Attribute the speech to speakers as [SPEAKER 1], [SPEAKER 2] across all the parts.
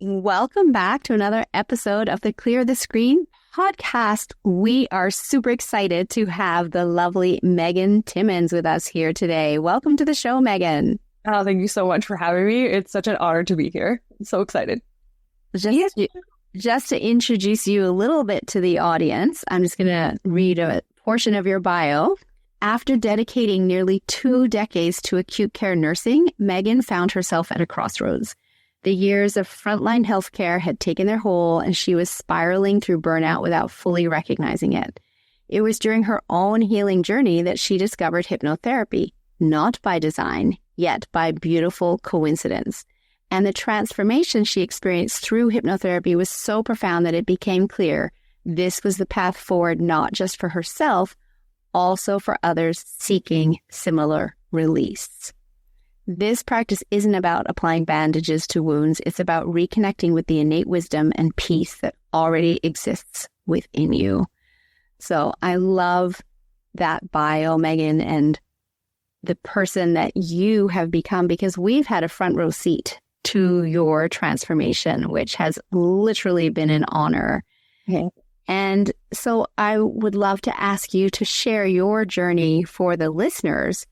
[SPEAKER 1] Welcome back to another episode of the Clear the Screen podcast. We are super excited to have the lovely Megan Timmins with us here today. Welcome to the show, Megan.
[SPEAKER 2] Oh, thank you so much for having me. It's such an honor to be here. I'm so excited.
[SPEAKER 1] Just to introduce you a little bit to the audience, I'm just going to read a portion of your bio. After dedicating nearly 2 decades to acute care nursing, Megan found herself at a crossroads. The years of frontline healthcare had taken their toll, and she was spiraling through burnout without fully recognizing it. It was during her own healing journey that she discovered hypnotherapy, not by design, yet by beautiful coincidence. And the transformation she experienced through hypnotherapy was so profound that it became clear this was the path forward, not just for herself, also for others seeking similar release. This practice isn't about applying bandages to wounds. It's about reconnecting with the innate wisdom and peace that already exists within you. So I love that bio, Megan, and the person that you have become, because we've had a front row seat to your transformation, which has literally been an honor.
[SPEAKER 2] Okay.
[SPEAKER 1] And so I would love to ask you to share your journey for the listeners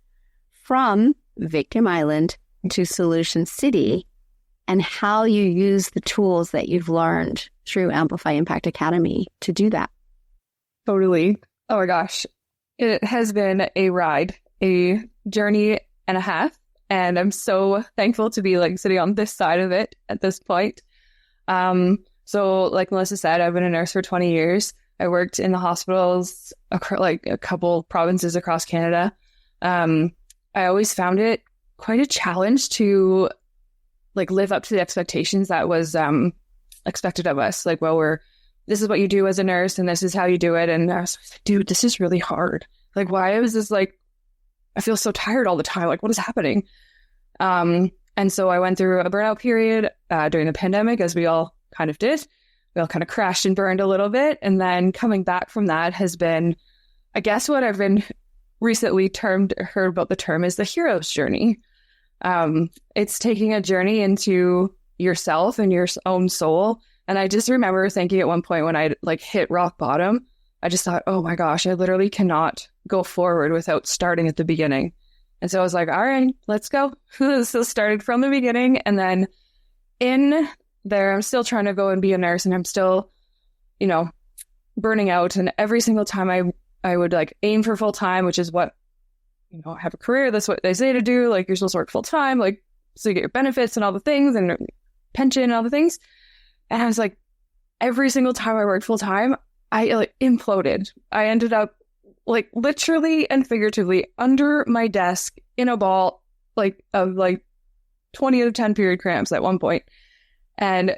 [SPEAKER 1] from Victim Island to Solution City and how you use the tools that you've learned through Amplify Impact Academy to do that.
[SPEAKER 2] Totally. Oh my gosh. It has been a ride, a journey and a half. And I'm so thankful to be sitting on this side of it at this point. So like Melissa said, I've been a nurse for 20 years. I worked in the hospitals, a couple provinces across Canada. I always found it quite a challenge to live up to the expectations that was expected of us. This is what you do as a nurse and this is how you do it. And I was like, dude, this is really hard. Why is this I feel so tired all the time. What is happening? And so I went through a burnout period during the pandemic, as we all kind of did. We all kind of crashed and burned a little bit. And then coming back from that has been, I guess what I've been recently heard about the term is the hero's journey. It's taking a journey into yourself and your own soul. And I just remember thinking at one point when I hit rock bottom, I just thought, oh my gosh, I literally cannot go forward without starting at the beginning. And so I was like, all right, let's go. So started from the beginning. And then in there, I'm still trying to go and be a nurse, and I'm still, burning out. And every single time I would aim for full time, which is what, I have a career. That's what they say to do. You're supposed to work full time, so you get your benefits and all the things and pension and all the things. And I was every single time I worked full time, I imploded. I ended up literally and figuratively under my desk in a ball, of 20 out of 10 period cramps at one point. And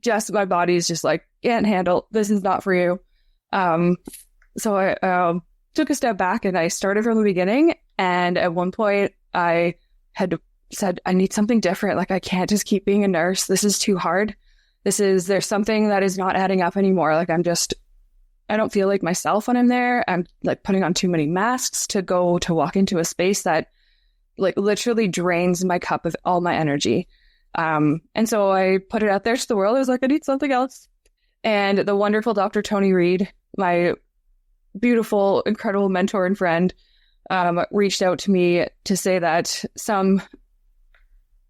[SPEAKER 2] just my body's just can't handle, this is not for you. So I took a step back and I started from the beginning. And at one point I had said, I need something different. I can't just keep being a nurse. This is too hard. There's something that is not adding up anymore. I don't feel like myself when I'm there. I'm putting on too many masks to walk into a space that literally drains my cup of all my energy. And so I put it out there to the world. I was I need something else. And the wonderful Dr. Tony Reed, my beautiful, incredible mentor and friend, reached out to me to say that some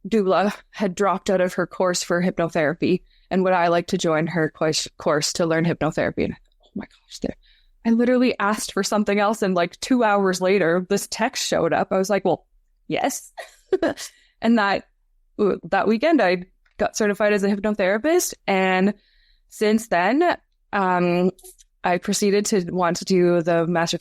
[SPEAKER 2] doula had dropped out of her course for hypnotherapy, and would I like to join her course to learn hypnotherapy? And oh my gosh, I literally asked for something else, and 2 hours later, this text showed up. I was well, yes. And that weekend, I got certified as a hypnotherapist, and since then, I proceeded to want to do the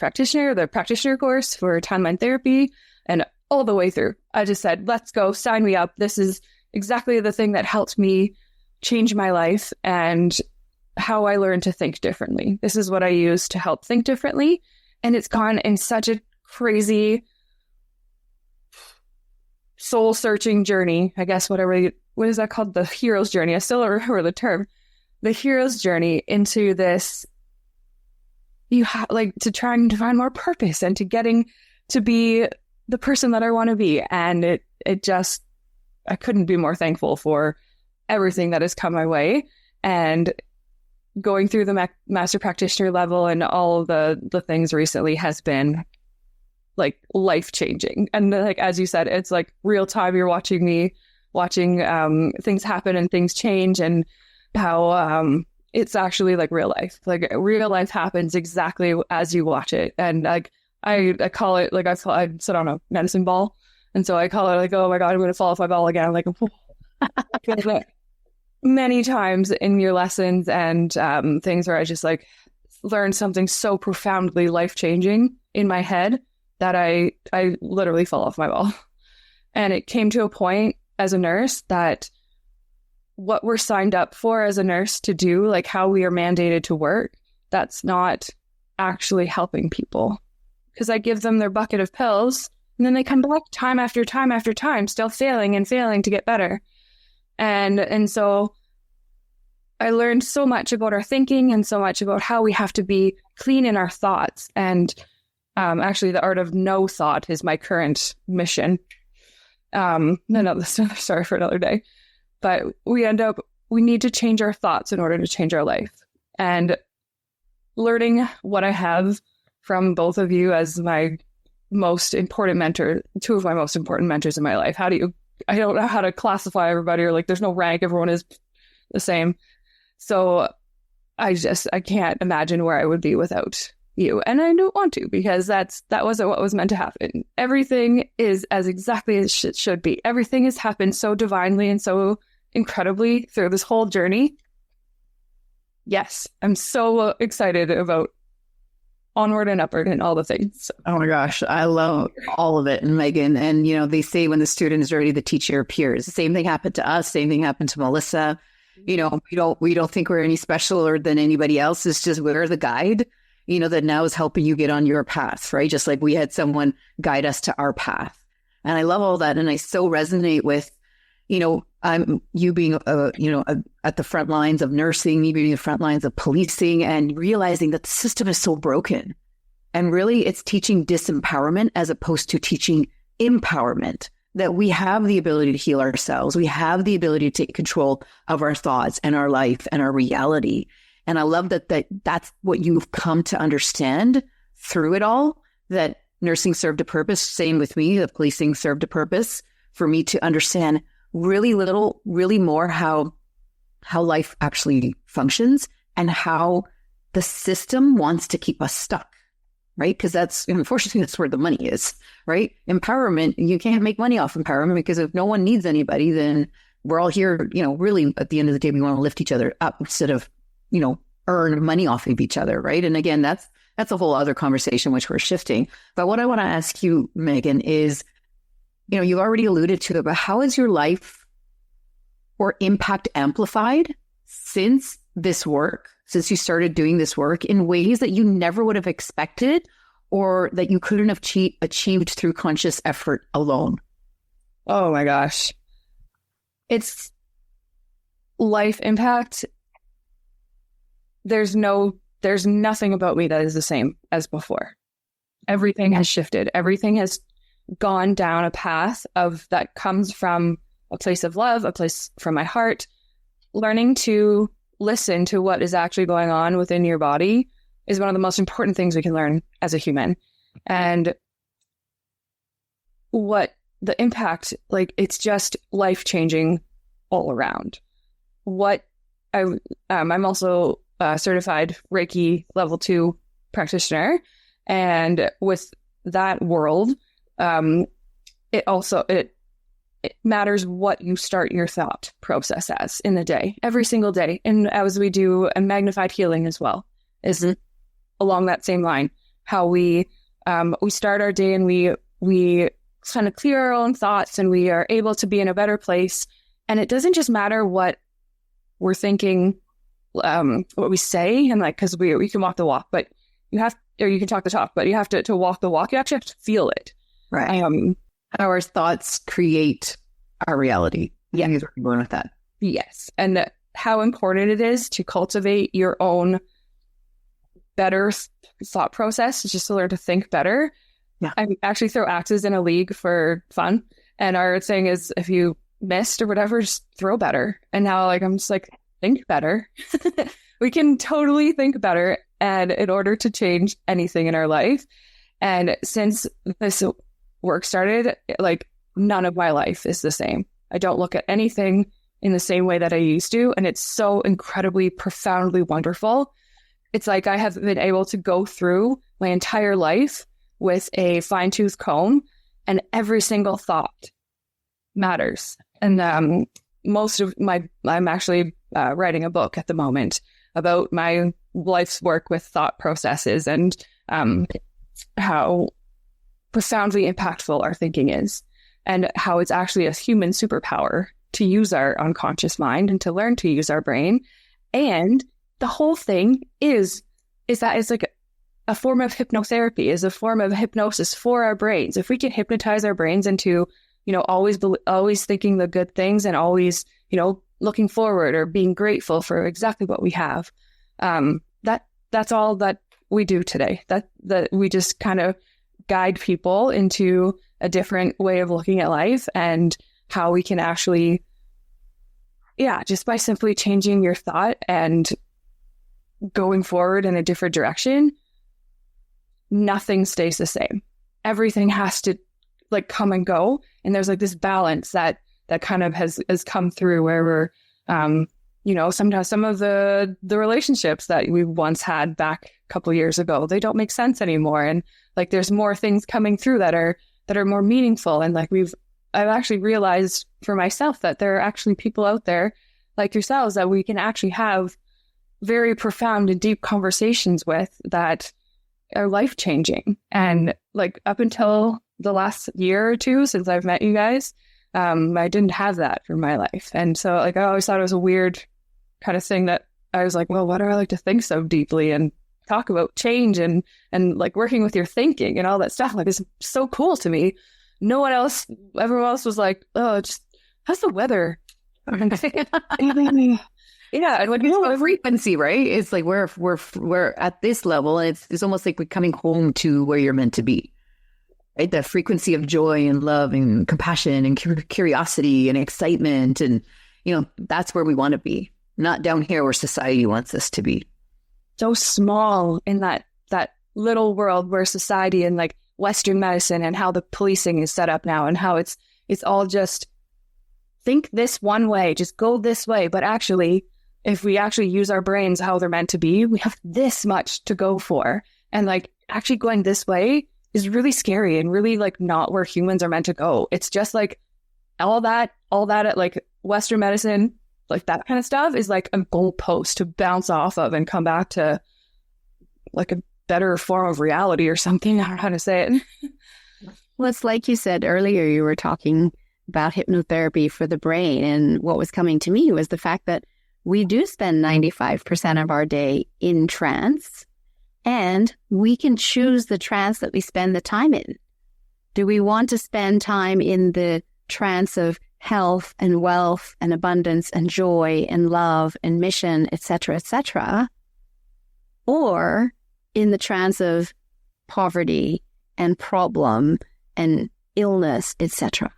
[SPEAKER 2] practitioner course for timeline therapy, and all the way through, I just said, let's go, sign me up. This is exactly the thing that helped me change my life and how I learned to think differently. This is what I use to help think differently. And it's gone in such a crazy soul-searching journey, I guess, what is that called? The hero's journey. I still don't remember the term. The hero's journey into this, to trying to find more purpose and to getting to be the person that I want to be. And it just, I couldn't be more thankful for everything that has come my way. And going through the master practitioner level and all of the things recently has been like life-changing. And like, as you said, it's like real time. You're watching things happen and things change, and how it's actually like real life. Like real life happens exactly as you watch it. And like I call it, like I sit on a medicine ball, and so I call it like, oh my God, I'm going to fall off my ball again. Like many times in your lessons and things where I just like learned something so profoundly life-changing in my head that I literally fell off my ball. And it came to a point as a nurse that what we're signed up for as a nurse to do, like how we are mandated to work, that's not actually helping people. Because I give them their bucket of pills, and then they come back time after time after time, still failing and failing to get better. And so I learned so much about our thinking and so much about how we have to be clean in our thoughts. And actually, the art of no thought is my current mission. No, this is sorry for another day. But we need to change our thoughts in order to change our life. And learning what I have from both of you as my most important mentor, two of my most important mentors in my life. I don't know how to classify everybody, or like there's no rank, everyone is the same. So I can't imagine where I would be without you. And I don't want to, because that wasn't what was meant to happen. Everything is as exactly as it should be. Everything has happened so divinely and so incredibly through this whole journey. Yes, I'm so excited about onward and upward and all the things.
[SPEAKER 3] Oh my gosh, I love all of it, Megan. And they say when the student is ready, the teacher appears. The same thing happened to us. Same thing happened to Melissa. We don't think we're any specialer than anybody else. It's just we're the guide, that now is helping you get on your path, right? Just like we had someone guide us to our path. And I love all that. And I so resonate with, you being, at the front lines of nursing, me being the front lines of policing, and realizing that the system is so broken. And really it's teaching disempowerment as opposed to teaching empowerment, that we have the ability to heal ourselves. We have the ability to take control of our thoughts and our life and our reality. And I love that's what you've come to understand through it all, that nursing served a purpose. Same with me, the policing served a purpose for me to understand really more how life actually functions and how the system wants to keep us stuck, right? Because unfortunately, that's where the money is, right? Empowerment, you can't make money off empowerment, because if no one needs anybody, then we're all here, really at the end of the day, we want to lift each other up instead of, earn money off of each other, right? And again, that's a whole other conversation, which we're shifting. But what I want to ask you, Megan, is, you already alluded to it, but how has your life or impact amplified since you started doing this work in ways that you never would have expected, or that you couldn't have achieved through conscious effort alone?
[SPEAKER 2] Oh my gosh. It's life impact. There's nothing about me that is the same as before. Everything has shifted. Everything has gone down a path that comes from a place of love, a place from my heart. Learning to listen to what is actually going on within your body is one of the most important things we can learn as a human. And what the impact, it's just life-changing all around. I'm also a certified Reiki level 2 practitioner. And with that world, it matters what you start your thought process as in the day, every single day. And as we do a magnified healing as well, is along that same line, how we start our day and we kind of clear our own thoughts, and we are able to be in a better place. And it doesn't just matter what we're thinking, what we say, and because we can walk the walk, but you can talk the talk, but you have to walk the walk. You actually have to feel it.
[SPEAKER 3] Right. Our thoughts create our reality. Yeah. Where I'm going with that.
[SPEAKER 2] Yes. And how important it is to cultivate your own better thought process, just to learn to think better. Yeah. I actually throw axes in a league for fun. And our thing is, if you missed or whatever, just throw better. And now like I'm just like, think better. We can totally think better, and in order to change anything in our life. And since this work started, like none of my life is the same. I don't look at anything in the same way that I used to. And it's so incredibly, profoundly wonderful. It's like I have been able to go through my entire life with a fine-tooth comb, and every single thought matters. And I'm actually writing a book at the moment about my life's work with thought processes and how profoundly impactful our thinking is, and how it's actually a human superpower to use our unconscious mind and to learn to use our brain. And the whole thing is that it's like a form of hypnotherapy, is a form of hypnosis for our brains. If we can hypnotize our brains into, always thinking the good things and always, looking forward or being grateful for exactly what we have. That's all that we do today. That we just kind of guide people into a different way of looking at life, and how we can actually, just by simply changing your thought and going forward in a different direction, nothing stays the same. Everything has to like come and go. And there's like this balance that kind of has come through where we're, sometimes some of the relationships that we once had back a couple of years ago, they don't make sense anymore. And like, there's more things coming through that are more meaningful. And like, I've actually realized for myself that there are actually people out there like yourselves that we can actually have very profound and deep conversations with that are life-changing. And like, up until the last year or two since I've met you guys, I didn't have that for my life. And so like, I always thought it was a weird kind of thing that I was like, well, why do I like to think so deeply and talk about change and like working with your thinking and all that stuff? Like, it's so cool to me. Everyone else was like, oh, just how's the weather? Yeah, and
[SPEAKER 3] when frequency, right? It's like we're at this level, and it's almost like we're coming home to where you're meant to be, right? The frequency of joy and love and compassion and curiosity and excitement, and that's where we want to be, not down here where society wants us to be.
[SPEAKER 2] So small in that little world where society and like Western medicine and how the policing is set up now, and how it's all just think this one way, just go this way. But actually, if we actually use our brains how they're meant to be, we have this much to go for. And like, actually going this way is really scary and really like not where humans are meant to go. It's just like all that at like Western medicine, like that kind of stuff is like a goalpost to bounce off of and come back to like a better form of reality or something. I don't know how to say it.
[SPEAKER 1] Well, it's like you said earlier, you were talking about hypnotherapy for the brain. And what was coming to me was the fact that we do spend 95% of our day in trance, and we can choose the trance that we spend the time in. Do we want to spend time in the trance of health and wealth and abundance and joy and love and mission, etc., or in the trance of poverty and problem and illness, etc.?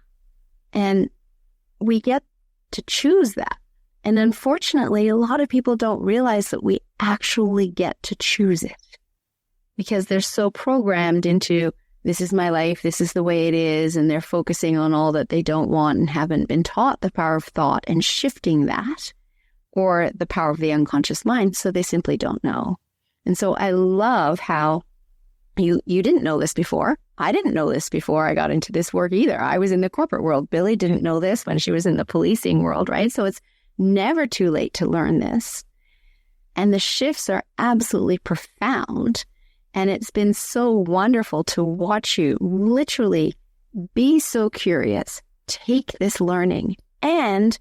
[SPEAKER 1] And we get to choose that. And unfortunately, a lot of people don't realize that we actually get to choose it, because they're so programmed into, this is my life, this is the way it is, and they're focusing on all that they don't want and haven't been taught the power of thought and shifting that, or the power of the unconscious mind, so they simply don't know. And so I love how you didn't know this before. I didn't know this before I got into this work either. I was in the corporate world. Billy didn't know this when she was in the policing world, right? So it's never too late to learn this. And the shifts are absolutely profound. And it's been so wonderful to watch you literally be so curious, take this learning and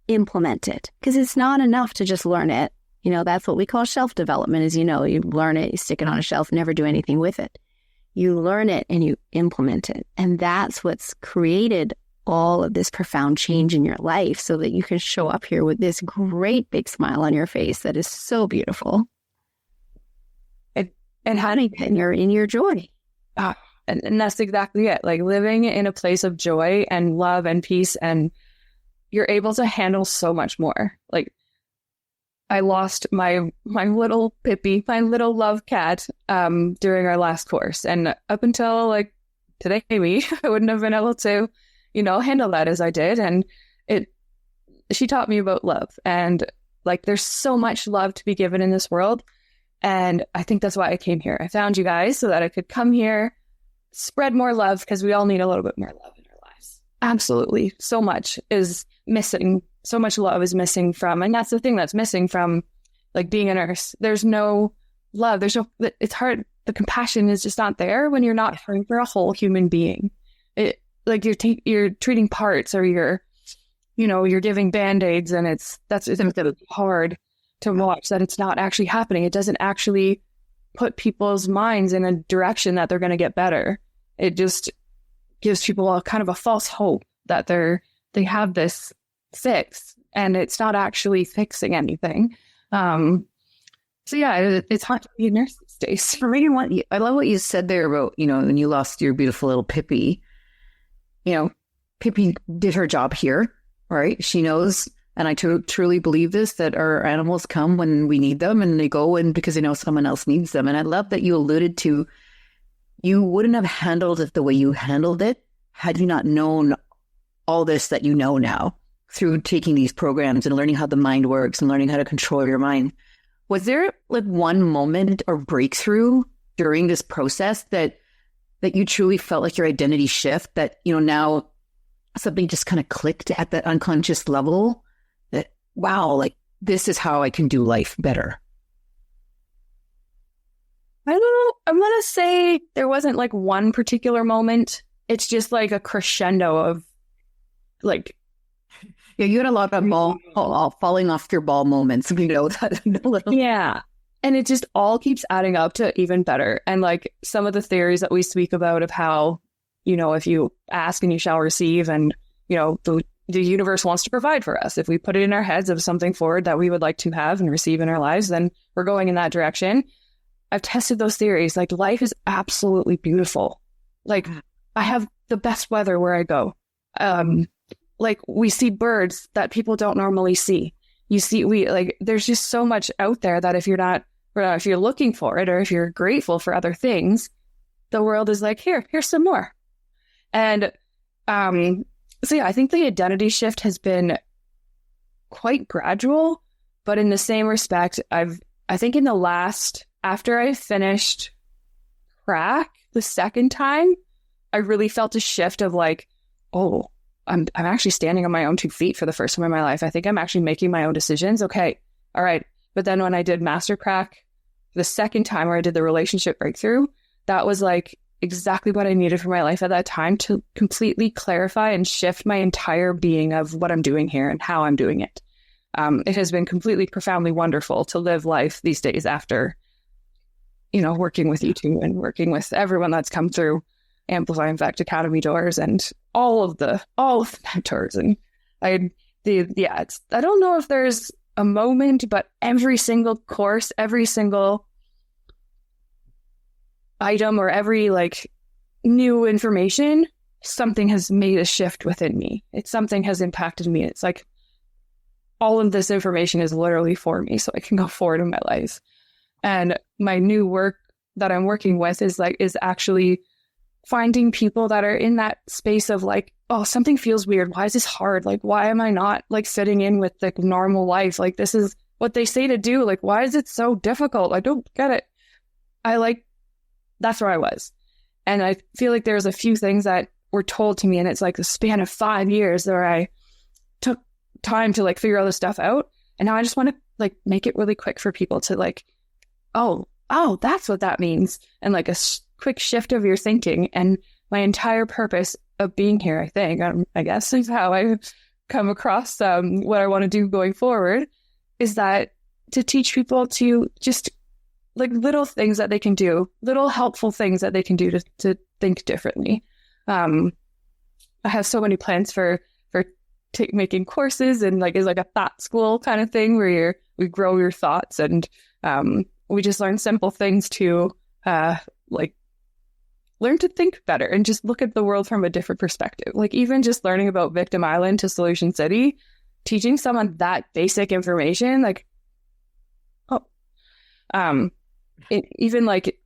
[SPEAKER 1] implement it. Because it's not enough to just learn it. That's what we call shelf development, is, you learn it, you stick it on a shelf, never do anything with it. You learn it and you implement it. And that's what's created all of this profound change in your life, so that you can show up here with this great big smile on your face that is so beautiful. And honey, and you're in your joy.
[SPEAKER 2] And that's exactly it. Like, living in a place of joy and love and peace and you're able to handle so much more. Like, I lost my little Pippi, my little love cat, during our last course. And up until like today, maybe, I wouldn't have been able to, handle that as I did. And she taught me about love. And like, there's so much love to be given in this world. And I think that's why I came here. I found you guys so that I could come here, spread more love, because we all need a little bit more love in our lives. Absolutely. So much is missing. So much love is missing from, and that's the thing that's missing from like being a nurse. There's no love. It's hard. The compassion is just not there when you're not caring for a whole human being. It like you're treating parts, or you're giving Band-Aids, and it's hard to watch that it's not actually happening. It doesn't actually put people's minds in a direction that they're going to get better. It just gives people a kind of a false hope that they have this fix, and it's not actually fixing anything. So yeah, it's hard to be a nurse these days.
[SPEAKER 3] For me, I love what you said there about, when you lost your beautiful little Pippi. Pippi did her job here, right? She knows, and I truly believe this, that our animals come when we need them, and they go and because they know someone else needs them. And I love that you alluded to, you wouldn't have handled it the way you handled it had you not known all this that you know now through taking these programs and learning how the mind works and learning how to control your mind. Was there like one moment or breakthrough during this process that you truly felt like your identity shift, that, now something just kind of clicked at that unconscious level, that, wow, like this is how I can do life better?
[SPEAKER 2] I don't know. I'm going to say there wasn't like one particular moment. It's just like a crescendo of like,
[SPEAKER 3] yeah, you had a lot of falling off your ball moments,
[SPEAKER 2] Yeah. And it just all keeps adding up to even better. And like some of the theories that we speak about of how, if you ask and you shall receive, and, the universe wants to provide for us. If we put it in our heads of something forward that we would like to have and receive in our lives, then we're going in that direction. I've tested those theories. Like, life is absolutely beautiful. Like, I have the best weather where I go. Like, we see birds that people don't normally see. There's just so much out there that if you're looking for it, or if you're grateful for other things, the world is like, here's some more. And, so yeah, I think the identity shift has been quite gradual, but in the same respect, I think in the last, after I finished prac the second time, I really felt a shift of like, oh, I'm actually standing on my own 2 feet for the first time in my life. I think I'm actually making my own decisions. Okay. All right. But then when I did master prac the second time, where I did the relationship breakthrough, that was like exactly what I needed for my life at that time, to completely clarify and shift my entire being of what I'm doing here and how I'm doing it. It has been completely profoundly wonderful to live life these days after, working with you two and working with everyone that's come through Amplify Effect Academy doors and all of the mentors. And I don't know if there's a moment, but every single course, every single item, or every like new information, something has made a shift within me. Something has impacted me. It's like all of this information is literally for me so I can go forward in my life. And my new work that I'm working with is actually finding people that are in that space of like, oh, something feels weird. Why is this hard? Like, why am I not like fitting in with the normal life? Like, this is what they say to do. Like, why is it so difficult? I don't get it. That's where I was. And I feel like there's a few things that were told to me, and it's like the span of 5 years where I took time to like figure all this stuff out. And now I just want to like make it really quick for people to like, oh, that's what that means. And like a quick shift of your thinking. And my entire purpose of being here, I guess is how I come across what I want to do going forward, is that to teach people to just like little things that they can do, little helpful things that they can do to think differently. I have so many plans for making courses, and like, it's like a thought school kind of thing where we grow your thoughts, and we just learn simple things to like learn to think better and just look at the world from a different perspective. Like even just learning about Victim Island to Solution City, teaching someone that basic information, like, even like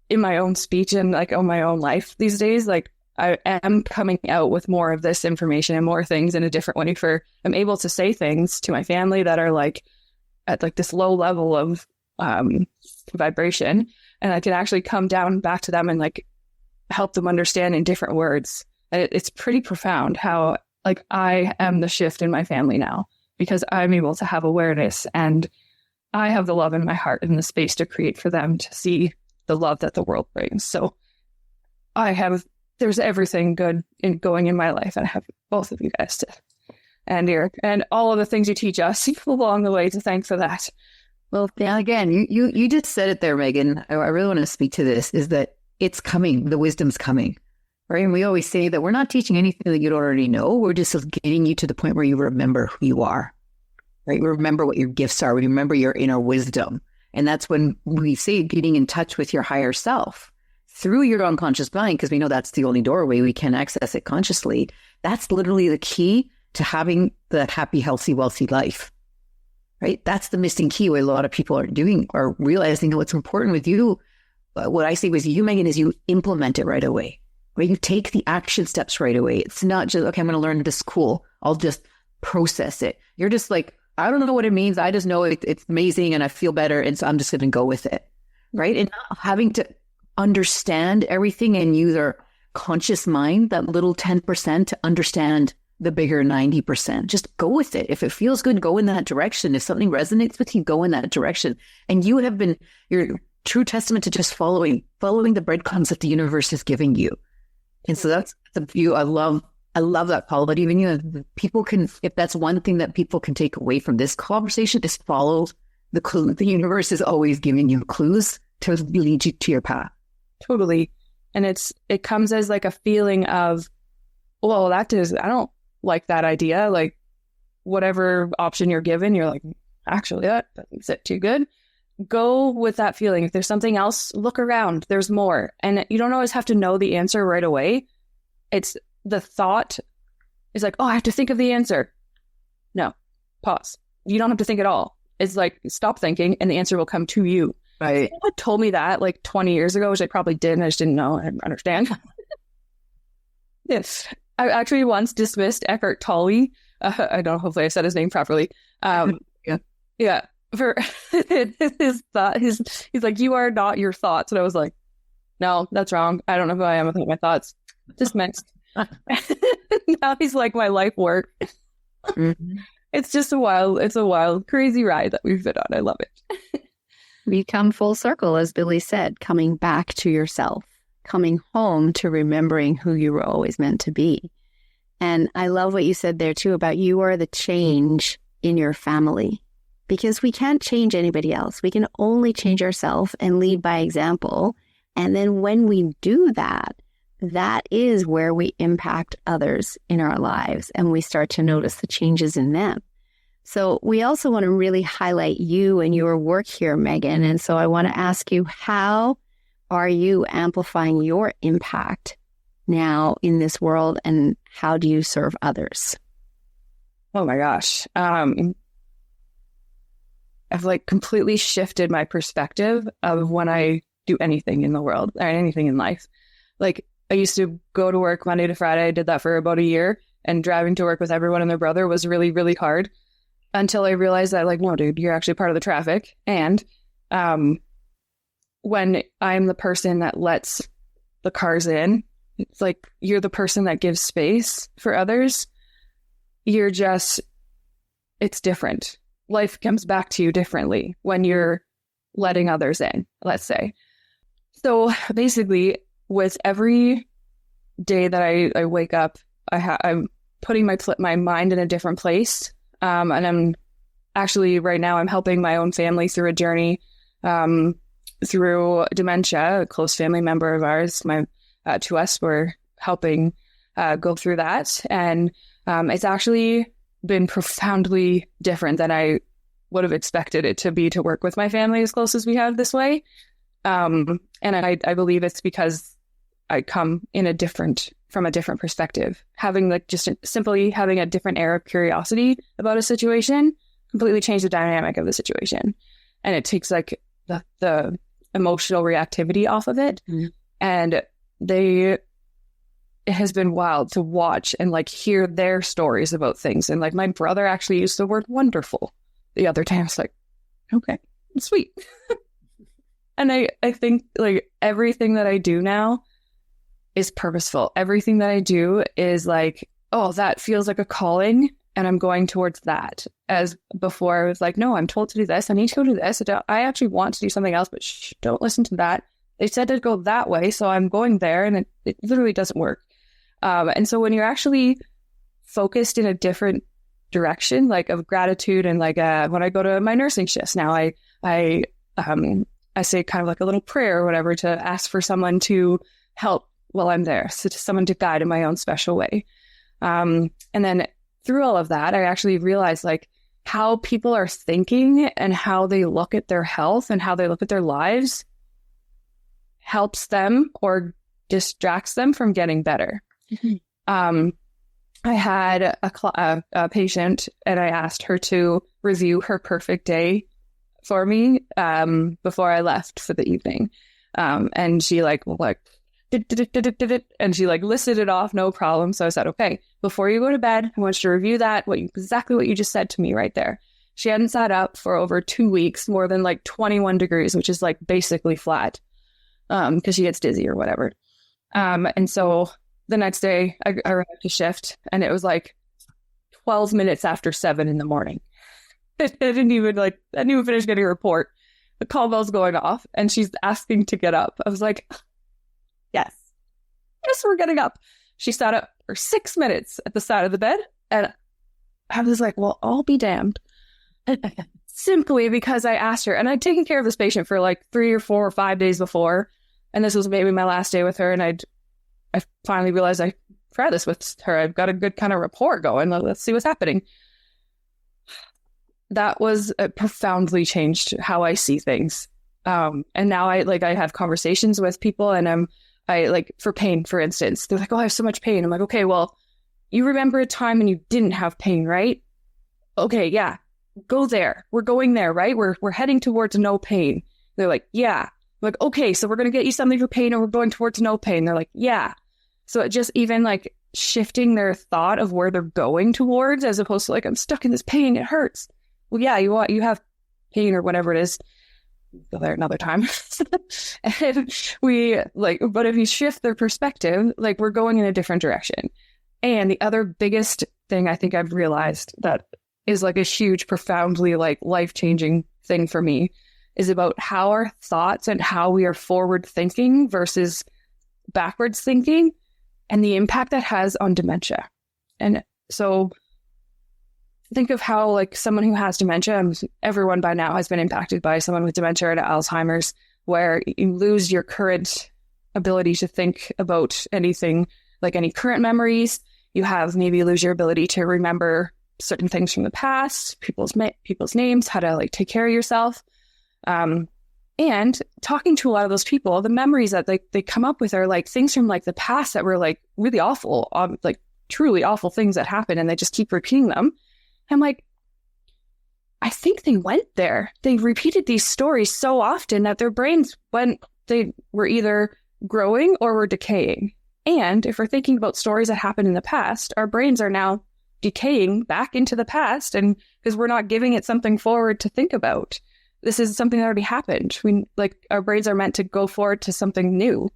[SPEAKER 2] in my own speech and like on my own life these days, like I am coming out with more of this information and more things in a different way I'm able to say things to my family that are like at like this low level of vibration. And I can actually come down back to them and like help them understand in different words. And it's pretty profound how like I am the shift in my family now because I'm able to have awareness and I have the love in my heart and the space to create for them to see the love that the world brings. So there's everything good going in my life. And I have both of you guys and Eric and all of the things you teach us along the way to thank for that.
[SPEAKER 3] Well, again, you just said it there, Megan. I really want to speak to this, is that it's coming. The wisdom's coming, right? And we always say that we're not teaching anything that you don't already know. We're just getting you to the point where you remember who you are, right? Remember what your gifts are. Remember your inner wisdom. And that's when we say getting in touch with your higher self through your unconscious mind, because we know that's the only doorway we can access it consciously. That's literally the key to having the happy, healthy, wealthy life, right? That's the missing key. What a lot of people are doing or realizing that what's important with you, what I say with you, Megan, is you implement it right away, right? You take the action steps right away. It's not just, okay, I'm going to learn this cool. I'll just process it. You're just like, I don't know what it means. I just know it's amazing and I feel better. And so I'm just going to go with it, right? And not having to understand everything and use our conscious mind, that little 10% to understand the bigger 90%. Just go with it. If it feels good, go in that direction. If something resonates with you, go in that direction. And you have been your true testament to just following the breadcrumbs that the universe is giving you. And so that's the view. I love that call. But even people can, if that's one thing that people can take away from this conversation, is follow the clue. The universe is always giving you clues to lead you to your path.
[SPEAKER 2] Totally. And it comes as like a feeling of, well, I don't like that idea. Like whatever option you're given, you're like, actually, that doesn't sit too good. Go with that feeling. If there's something else, look around. There's more. And you don't always have to know the answer right away. It's the thought is like, oh, I have to think of the answer. No, pause. You don't have to think at all. It's like, stop thinking and the answer will come to you.
[SPEAKER 3] Right.
[SPEAKER 2] Someone told me that like 20 years ago, which I probably did, and I just didn't know. I didn't understand. Yes. I actually once dismissed Eckhart Tolle. I don't know, hopefully I said his name properly. Yeah. For his thought, he's like, you are not your thoughts. And I was like, no, that's wrong. I don't know who I am without my thoughts. Dismissed. Now he's like my life work. Mm-hmm. It's a wild, crazy ride that we've been on. I love it.
[SPEAKER 1] We come full circle, as Billy said, coming back to yourself, coming home to remembering who you were always meant to be. And I love what you said there too about you are the change in your family, because we can't change anybody else. We can only change ourselves and lead by example. And then when we do that, that is where we impact others in our lives and we start to notice the changes in them. So we also want to really highlight you and your work here, Megan. And so I want to ask you, how are you amplifying your impact now in this world, and how do you serve others?
[SPEAKER 2] Oh my gosh. I've like completely shifted my perspective of when I do anything in the world or anything in life. Like I used to go to work Monday to Friday. I did that for about a year, and driving to work with everyone and their brother was really, really hard. Until I realized that, like, no, dude, you're actually part of the traffic. And when I'm the person that lets the cars in, it's like you're the person that gives space for others. It's different. Life comes back to you differently when you're letting others in, let's say. So basically, with every day that I wake up, I'm putting my mind in a different place. And I'm actually right now I'm helping my own family through a journey through dementia. A close family member of ours, to us, we're helping go through that. And it's actually been profoundly different than I would have expected it to be to work with my family as close as we have this way. And I believe it's because I come from a different perspective. Having like just simply having a different air of curiosity about a situation completely changed the dynamic of the situation. And it takes like the emotional reactivity off of it. Mm-hmm. And it has been wild to watch and like hear their stories about things. And like my brother actually used the word wonderful the other day. I was like, okay, sweet. And I think like everything that I do now is purposeful. Everything that I do is like, oh, that feels like a calling and I'm going towards that. As before I was like, no, I'm told to do this. I need to go do this. I actually want to do something else, but don't listen to that. They said to go that way, so I'm going there, and it literally doesn't work. And so when you're actually focused in a different direction, like of gratitude, and like when I go to my nursing shifts now, I say kind of like a little prayer or whatever to ask for someone to help while I'm there, so to someone to guide in my own special way. And then through all of that, I actually realized like how people are thinking and how they look at their health and how they look at their lives helps them or distracts them from getting better. Mm-hmm. I had a patient, and I asked her to review her perfect day for me before I left for the evening. And she and she like listed it off, no problem. So I said, okay, before you go to bed, I want you to review that, exactly what you just said to me right there. She hadn't sat up for over 2 weeks, more than like 21 degrees, which is like basically flat, because she gets dizzy or whatever. And so the next day I arrived to shift, and it was like 12 minutes after 7 in the morning. I didn't even finish getting a report. The call bell's going off, and she's asking to get up. I was like, yes, we're getting up. She sat up for 6 minutes at the side of the bed, and I was like, well, I'll be damned. Simply because I asked her, and I'd taken care of this patient for like 3 or 4 or 5 days before, and this was maybe my last day with her, and I finally realized I try this with her. I've got a good kind of rapport going. Let's see what's happening. That was profoundly changed how I see things. And now I have conversations with people, and I like for pain, for instance, they're like, oh, I have so much pain. I'm like, okay, well, you remember a time when you didn't have pain, right? Okay, yeah, go there. We're going there, right? We're heading towards no pain. They're like, yeah. I'm like, okay, so we're going to get you something for pain, and we're going towards no pain. They're like, yeah. So it just even like shifting their thought of where they're going towards, as opposed to like, I'm stuck in this pain, it hurts. Well, yeah, you have pain or whatever it is. Go there another time. And but if you shift their perspective, like we're going in a different direction. And the other biggest thing I think I've realized that is like a huge, profoundly like life-changing thing for me is about how our thoughts and how we are forward thinking versus backwards thinking, and the impact that has on dementia. And so think of how like someone who has dementia, and everyone by now has been impacted by someone with dementia or Alzheimer's, where you lose your current ability to think about anything, like any current memories. You have maybe lose your ability to remember certain things from the past, people's names, how to like take care of yourself. And talking to a lot of those people, the memories that they come up with are like things from like the past that were like really awful, like truly awful things that happened, and they just keep repeating them. I'm like, I think they went there. They repeated these stories so often that their brains they were either growing or were decaying. And if we're thinking about stories that happened in the past, our brains are now decaying back into the past, and because we're not giving it something forward to think about. This is something that already happened. Our brains are meant to go forward to something new.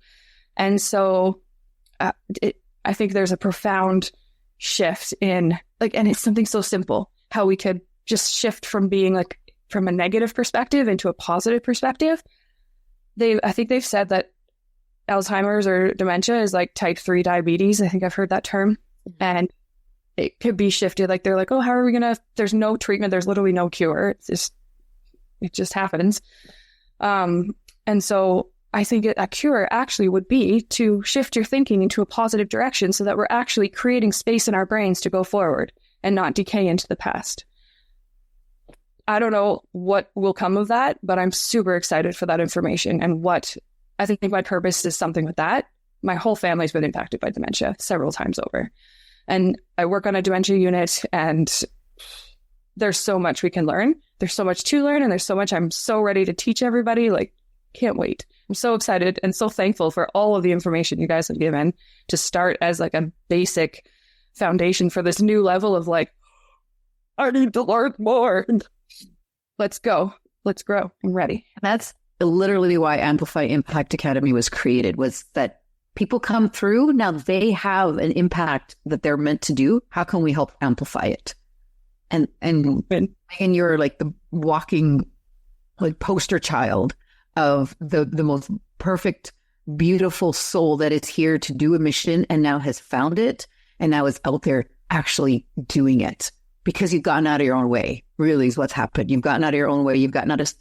[SPEAKER 2] And so I think there's a profound shift in and it's something so simple, how we could just shift from being like from a negative perspective into a positive perspective. I think they've said that Alzheimer's or dementia is like type 3 diabetes. I think I've heard that term. And it could be shifted. Like they're like, oh, how are we going to, there's no treatment. There's literally no cure. It just happens. And so I think a cure actually would be to shift your thinking into a positive direction so that we're actually creating space in our brains to go forward and not decay into the past. I don't know what will come of that, but I'm super excited for that information. And what I think my purpose is something with that. my whole family's been impacted by dementia several times over. And I work on a dementia unit, and there's so much we can learn. There's so much to learn, and there's so much I'm so ready to teach everybody. Like, can't wait. I'm so excited and so thankful for all of the information you guys have given to start as like a basic foundation for this new level of like, I need to learn more. Let's go. Let's grow. I'm ready.
[SPEAKER 3] That's literally why Amplify Impact Academy was created, was that people come through. Now they have an impact that they're meant to do. How can we help amplify it? And you're like the walking like poster child of the most perfect, beautiful soul that is here to do a mission and now has found it and now is out there actually doing it because you've gotten out of your own way, really is what's happened. You've gotten out of your own way. You've gotten out of,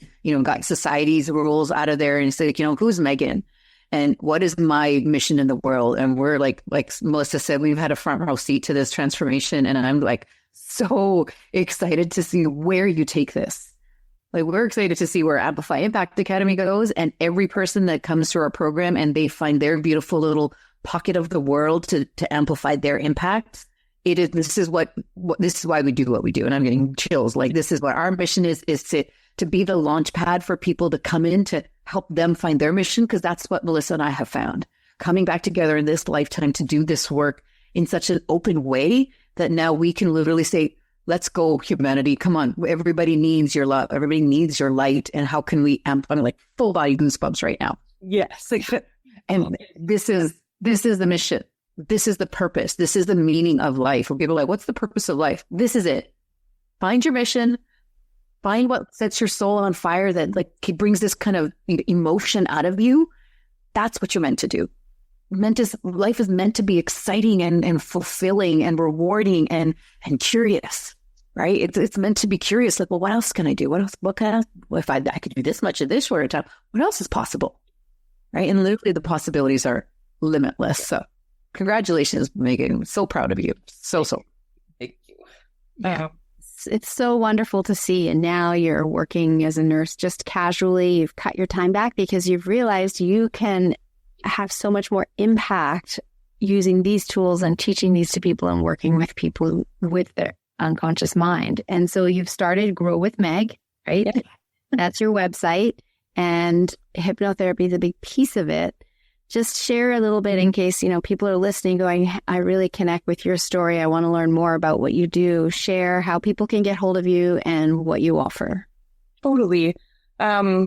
[SPEAKER 3] got society's rules out of there and it's like, who's Megan? And what is my mission in the world? And we're like Melissa said, we've had a front row seat to this transformation. And I'm like so excited to see where you take this. Like, we're excited to see where Amplify Impact Academy goes, and every person that comes to our program and they find their beautiful little pocket of the world to amplify their impact. This is why we do what we do. And I'm getting chills. Like, this is what our mission is to be the launch pad for people to come in to help them find their mission. Cause that's what Melissa and I have found, coming back together in this lifetime to do this work in such an open way that now we can literally say, let's go, humanity. Come on. Everybody needs your love. Everybody needs your light. And how can we I'm like full body goosebumps right now.
[SPEAKER 2] Yes.
[SPEAKER 3] And this is the mission. This is the purpose. This is the meaning of life. When people are like, what's the purpose of life? This is it. Find your mission. Find what sets your soul on fire that like brings this kind of emotion out of you. That's what you're meant to do. Life is meant to be exciting and fulfilling and rewarding and curious, right? It's meant to be curious. Like, well, what else can I do? What else? What kind of? Well, if I could do this much of this for a time, what else is possible, right? And literally, the possibilities are limitless. So, congratulations, Megan. I'm so proud of you. So.
[SPEAKER 2] Thank you.
[SPEAKER 1] Yeah. It's so wonderful to see. And now you're working as a nurse just casually. You've cut your time back because you've realized you can have so much more impact using these tools and teaching these to people and working with people with their unconscious mind. And so you've started Grow with Meg, right? Yeah. That's your website, and hypnotherapy is a big piece of it. Just share a little bit in case, people are listening going, I really connect with your story. I want to learn more about what you do. Share how people can get hold of you and what you offer.
[SPEAKER 2] Totally. I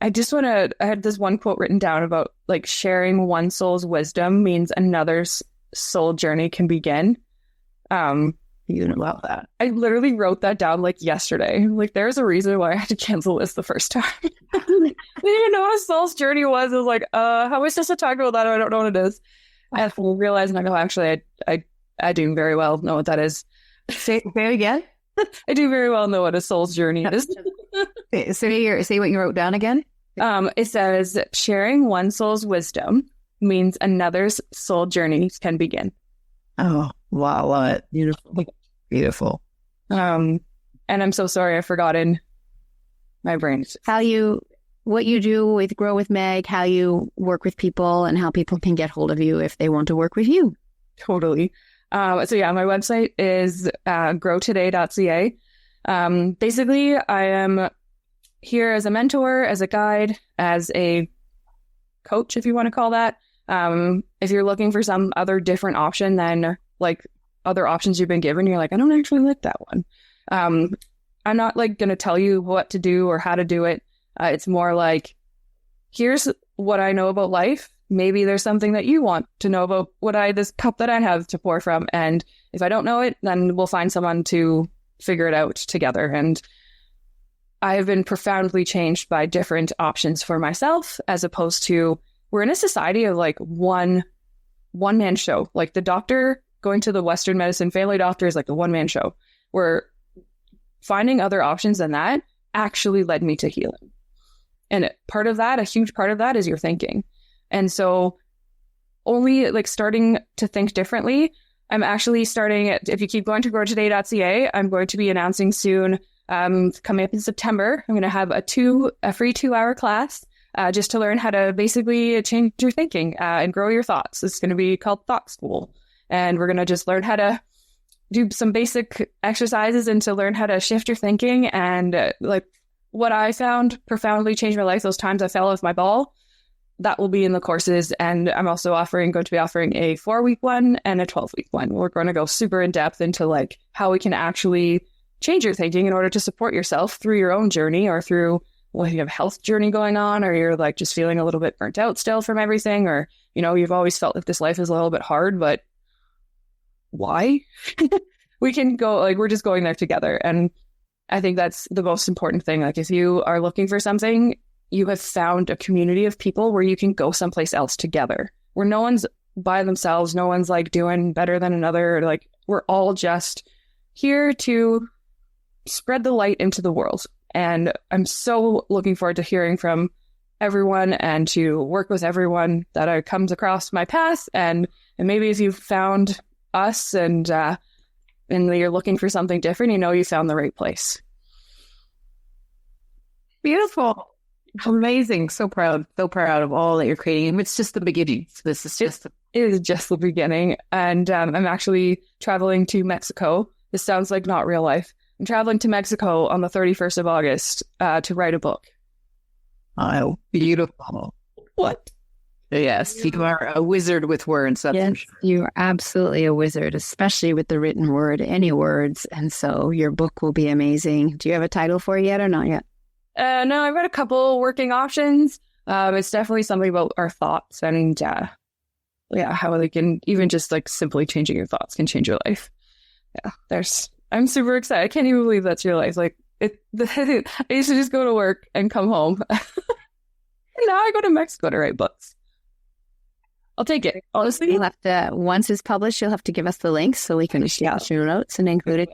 [SPEAKER 2] had this one quote written down about like sharing one soul's wisdom means another's soul journey can begin.
[SPEAKER 3] You love that.
[SPEAKER 2] I literally wrote that down like yesterday. Like, there's a reason why I had to cancel this the first time. I didn't even know what a soul's journey was. I was like, how am I supposed to talk about that? I don't know what it is. I realized, and I go, actually, I do very well know what that is.
[SPEAKER 3] Say again?
[SPEAKER 2] I do very well know what a soul's journey is.
[SPEAKER 3] Say what you wrote down again.
[SPEAKER 2] It says, sharing one soul's wisdom means another's soul journey can begin.
[SPEAKER 3] Oh, wow. Love it. Beautiful. Beautiful.
[SPEAKER 2] And I'm so sorry I've forgotten my brain.
[SPEAKER 1] What you do with Grow with Meg, how you work with people and how people can get hold of you if they want to work with you.
[SPEAKER 2] Totally. So yeah, my website is growtoday.ca. Basically, I am here as a mentor, as a guide, as a coach, if you want to call that. If you're looking for some other different option than like other options you've been given, you're like, I don't actually like that one. I'm not like going to tell you what to do or how to do it. It's more like, here's what I know about life. Maybe there's something that you want to know about this cup that I have to pour from. And if I don't know it, then we'll find someone to figure it out together. And I have been profoundly changed by different options for myself, as opposed to, we're in a society of like one man show. Like, the doctor going to the Western medicine family doctor is like a one man show, where finding other options than that actually led me to healing. And a huge part of that is your thinking. And so only like starting to think differently, I'm actually starting if you keep going to growtoday.ca, I'm going to be announcing soon, coming up in September, I'm going to have a free 2-hour class just to learn how to basically change your thinking and grow your thoughts. It's going to be called Thought School. And we're going to just learn how to do some basic exercises and to learn how to shift your thinking. And like what I found profoundly changed my life, those times I fell off my ball, that will be in the courses. And I'm also going to be offering a 4-week one and a 12-week one. We're going to go super in depth into like how we can actually change your thinking in order to support yourself through your own journey, or through, well, you have a health journey going on, or you're like just feeling a little bit burnt out still from everything, or, you know, you've always felt like this life is a little bit hard, but why? We can go, like, we're just going there together. And I think that's the most important thing. Like, if you are looking for something, you have found a community of people where you can go someplace else together, where no one's by themselves, no one's like doing better than another. Like, we're all just here to spread the light into the world. And I'm so looking forward to hearing from everyone and to work with everyone that comes across my path. And maybe if you've found us and you're looking for something different, you know, you found the right place.
[SPEAKER 3] Beautiful. Amazing. So proud of all that you're creating. It's just the beginning. This is just
[SPEAKER 2] it is just the beginning. And I'm actually traveling to Mexico. This sounds like not real life. I'm traveling to Mexico on the 31st of August to write a book.
[SPEAKER 3] Oh, beautiful.
[SPEAKER 2] What?
[SPEAKER 3] Yes, you are a wizard with words. That's
[SPEAKER 1] Yes,
[SPEAKER 3] for sure.
[SPEAKER 1] you are absolutely a wizard, especially with the written word, any words. And so your book will be amazing. Do you have a title for it yet or not yet?
[SPEAKER 2] No, I've got a couple working options. It's definitely something about our thoughts and how they can, even just like simply changing your thoughts can change your life. Yeah, I'm super excited. I can't even believe that's your life. Like I used to just go to work and come home. And now I go to Mexico to write books. I'll take it. Honestly,
[SPEAKER 1] You'll have to, once it's published, you'll have to give us the links so we can share show notes and include it.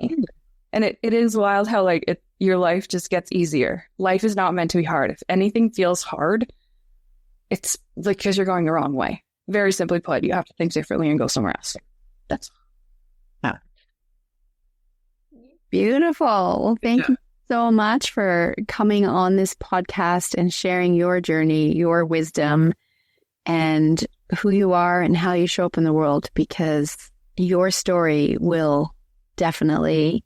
[SPEAKER 2] And it is wild how like your life just gets easier. Life is not meant to be hard. If anything feels hard, it's like because you're going the wrong way. Very simply put, you have to think differently and go somewhere else. That's
[SPEAKER 1] beautiful. Well, thank you so much for coming on this podcast and sharing your journey, your wisdom, and who you are and how you show up in the world, because your story will definitely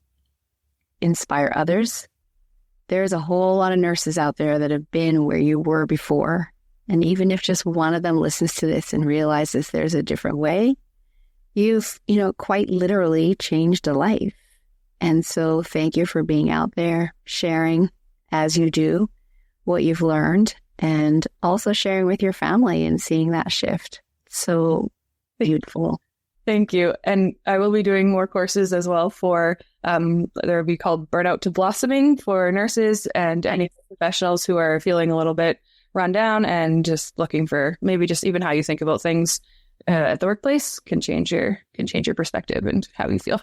[SPEAKER 1] inspire others. There's a whole lot of nurses out there that have been where you were before. And even if just one of them listens to this and realizes there's a different way, you've, quite literally changed a life. And so thank you for being out there, sharing as you do what you've learned, and also sharing with your family and seeing that shift. So beautiful.
[SPEAKER 2] Thank you. And I will be doing more courses as well for, there will be called Burnout to Blossoming for nurses and any professionals who are feeling a little bit run down and just looking for maybe just even how you think about things at the workplace can change your perspective and how you feel.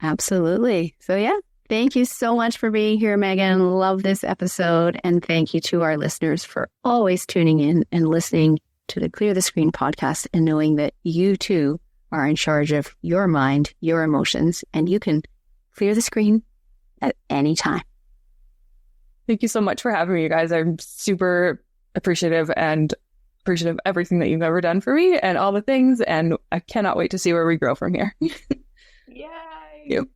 [SPEAKER 1] Absolutely. So thank you so much for being here, Megan. Love this episode. And thank you to our listeners for always tuning in and listening to the Clear the Screen podcast and knowing that you too are in charge of your mind, your emotions, and you can clear the screen at any time.
[SPEAKER 2] Thank you so much for having me, you guys. I'm super appreciative of everything that you've ever done for me and all the things. And I cannot wait to see where we grow from here.
[SPEAKER 3] Yay!
[SPEAKER 2] You.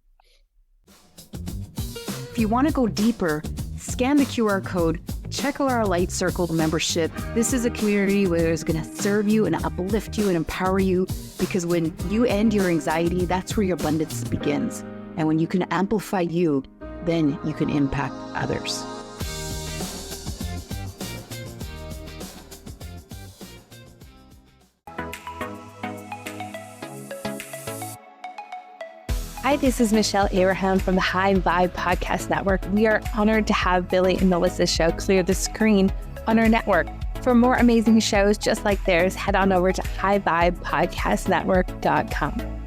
[SPEAKER 4] If you want to go deeper, scan the QR code, check out our Light Circle membership. This is a community where it's going to serve you and uplift you and empower you, because when you end your anxiety, that's where your abundance begins. And when you can amplify you, then you can impact others.
[SPEAKER 5] Hi, this is Michelle Abraham from the High Vibe Podcast Network. We are honored to have Billy and Melissa's show, Clear the Screen, on our network. For more amazing shows just like theirs, head on over to highvibepodcastnetwork.com.